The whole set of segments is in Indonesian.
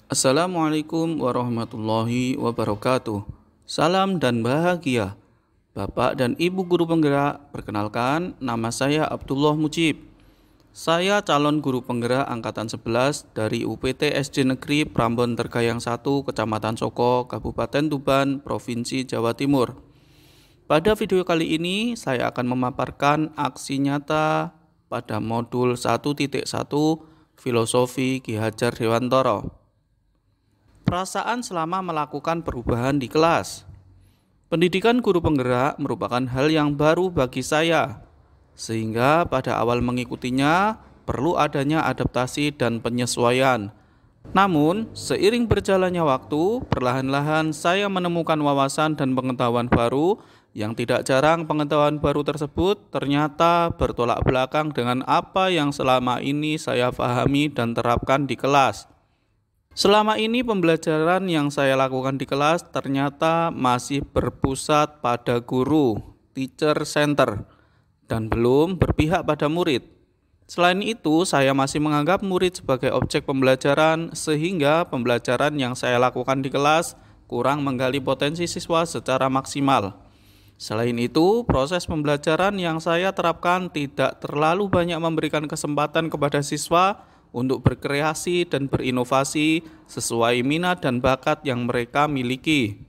Assalamualaikum warahmatullahi wabarakatuh. Salam dan bahagia. Bapak dan Ibu guru penggerak, perkenalkan nama saya Abdullah Mujib. Saya calon guru penggerak angkatan 11 dari UPT SD Negeri Prambon Tergayang 1, Kecamatan Soko, Kabupaten Tuban, Provinsi Jawa Timur. Pada video kali ini saya akan memaparkan aksi nyata pada modul 1.1 Filosofi Ki Hajar Dewantara. Perasaan selama melakukan perubahan di kelas. Pendidikan guru penggerak merupakan hal yang baru bagi saya, sehingga pada awal mengikutinya perlu adanya adaptasi dan penyesuaian. Namun, seiring berjalannya waktu, perlahan-lahan saya menemukan wawasan dan pengetahuan baru yang tidak jarang pengetahuan baru tersebut ternyata bertolak belakang dengan apa yang selama ini saya pahami dan terapkan di kelas. Selama ini pembelajaran yang saya lakukan di kelas ternyata masih berpusat pada guru, teacher center, dan belum berpihak pada murid. Selain itu, saya masih menganggap murid sebagai objek pembelajaran sehingga pembelajaran yang saya lakukan di kelas kurang menggali potensi siswa secara maksimal. Selain itu, proses pembelajaran yang saya terapkan tidak terlalu banyak memberikan kesempatan kepada siswa untuk berkreasi dan berinovasi sesuai minat dan bakat yang mereka miliki.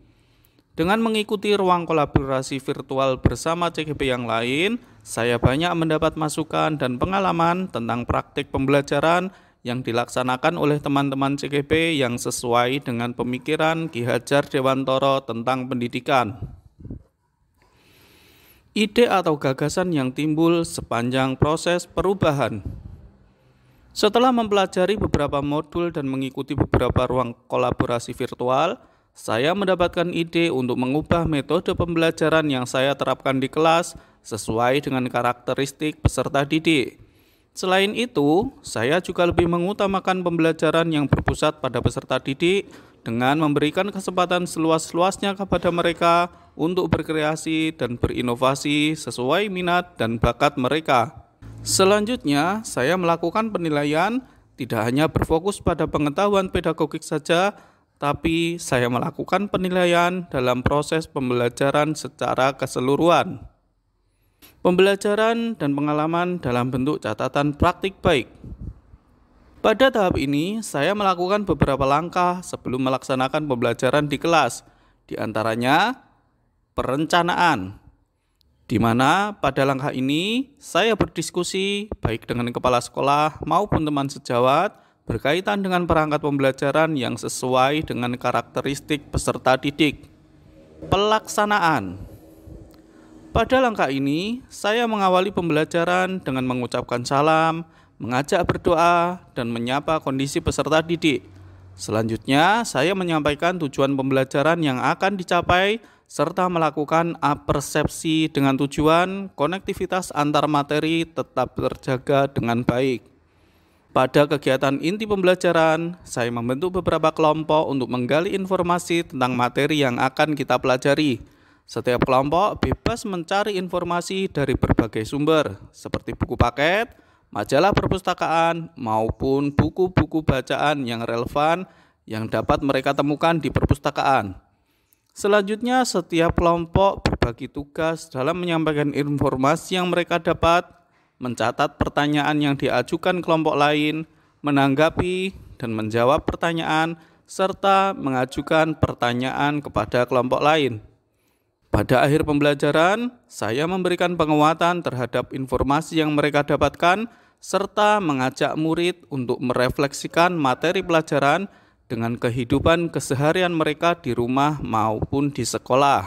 Dengan mengikuti ruang kolaborasi virtual bersama CGP yang lain, saya banyak mendapat masukan dan pengalaman tentang praktik pembelajaran yang dilaksanakan oleh teman-teman CGP yang sesuai dengan pemikiran Ki Hajar Dewantara tentang pendidikan. Ide atau gagasan yang timbul sepanjang proses perubahan. Setelah mempelajari beberapa modul dan mengikuti beberapa ruang kolaborasi virtual, saya mendapatkan ide untuk mengubah metode pembelajaran yang saya terapkan di kelas sesuai dengan karakteristik peserta didik. Selain itu, saya juga lebih mengutamakan pembelajaran yang berpusat pada peserta didik dengan memberikan kesempatan seluas-luasnya kepada mereka untuk berkreasi dan berinovasi sesuai minat dan bakat mereka. Selanjutnya, saya melakukan penilaian tidak hanya berfokus pada pengetahuan pedagogik saja, tapi saya melakukan penilaian dalam proses pembelajaran secara keseluruhan. Pembelajaran dan pengalaman dalam bentuk catatan praktik baik. Pada tahap ini, saya melakukan beberapa langkah sebelum melaksanakan pembelajaran di kelas, di antaranya perencanaan, di mana pada langkah ini saya berdiskusi baik dengan kepala sekolah maupun teman sejawat berkaitan dengan perangkat pembelajaran yang sesuai dengan karakteristik peserta didik. Pelaksanaan. Pada langkah ini, saya mengawali pembelajaran dengan mengucapkan salam, mengajak berdoa, dan menyapa kondisi peserta didik. Selanjutnya, saya menyampaikan tujuan pembelajaran yang akan dicapai serta melakukan apersepsi dengan tujuan konektivitas antar materi tetap terjaga dengan baik. Pada kegiatan inti pembelajaran, saya membentuk beberapa kelompok untuk menggali informasi tentang materi yang akan kita pelajari. Setiap kelompok bebas mencari informasi dari berbagai sumber, seperti buku paket, majalah perpustakaan, maupun buku-buku bacaan yang relevan yang dapat mereka temukan di perpustakaan. Selanjutnya, setiap kelompok berbagi tugas dalam menyampaikan informasi yang mereka dapat, mencatat pertanyaan yang diajukan kelompok lain, menanggapi dan menjawab pertanyaan, serta mengajukan pertanyaan kepada kelompok lain. Pada akhir pembelajaran, saya memberikan penguatan terhadap informasi yang mereka dapatkan, serta mengajak murid untuk merefleksikan materi pelajaran dengan kehidupan keseharian mereka di rumah maupun di sekolah.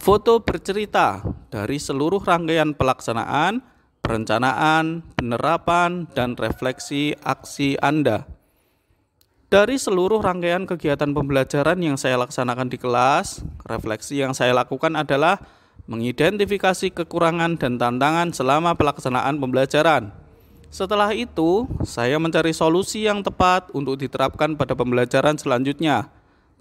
Foto bercerita dari seluruh rangkaian pelaksanaan, perencanaan, penerapan, dan refleksi aksi Anda. Dari seluruh rangkaian kegiatan pembelajaran yang saya laksanakan di kelas, refleksi yang saya lakukan adalah mengidentifikasi kekurangan dan tantangan selama pelaksanaan pembelajaran. Setelah itu, saya mencari solusi yang tepat untuk diterapkan pada pembelajaran selanjutnya.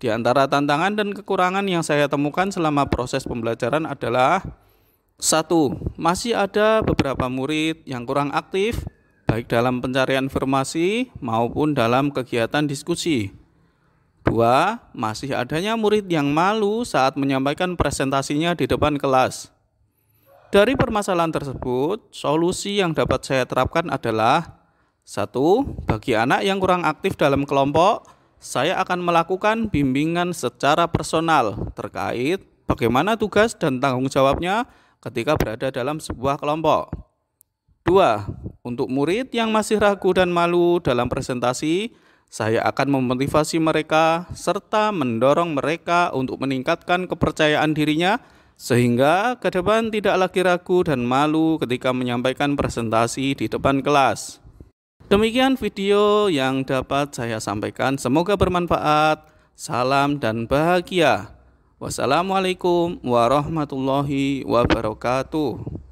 Di antara tantangan dan kekurangan yang saya temukan selama proses pembelajaran adalah 1. Masih ada beberapa murid yang kurang aktif, baik dalam pencarian informasi maupun dalam kegiatan diskusi. 2. Masih adanya murid yang malu saat menyampaikan presentasinya di depan kelas. Dari permasalahan tersebut, solusi yang dapat saya terapkan adalah: 1. Bagi anak yang kurang aktif dalam kelompok, saya akan melakukan bimbingan secara personal terkait bagaimana tugas dan tanggung jawabnya ketika berada dalam sebuah kelompok. 2. Untuk murid yang masih ragu dan malu dalam presentasi, saya akan memotivasi mereka serta mendorong mereka untuk meningkatkan kepercayaan dirinya sehingga ke depan tidak lagi ragu dan malu ketika menyampaikan presentasi di depan kelas. Demikian video yang dapat saya sampaikan. Semoga bermanfaat. Salam dan bahagia. Wassalamualaikum warahmatullahi wabarakatuh.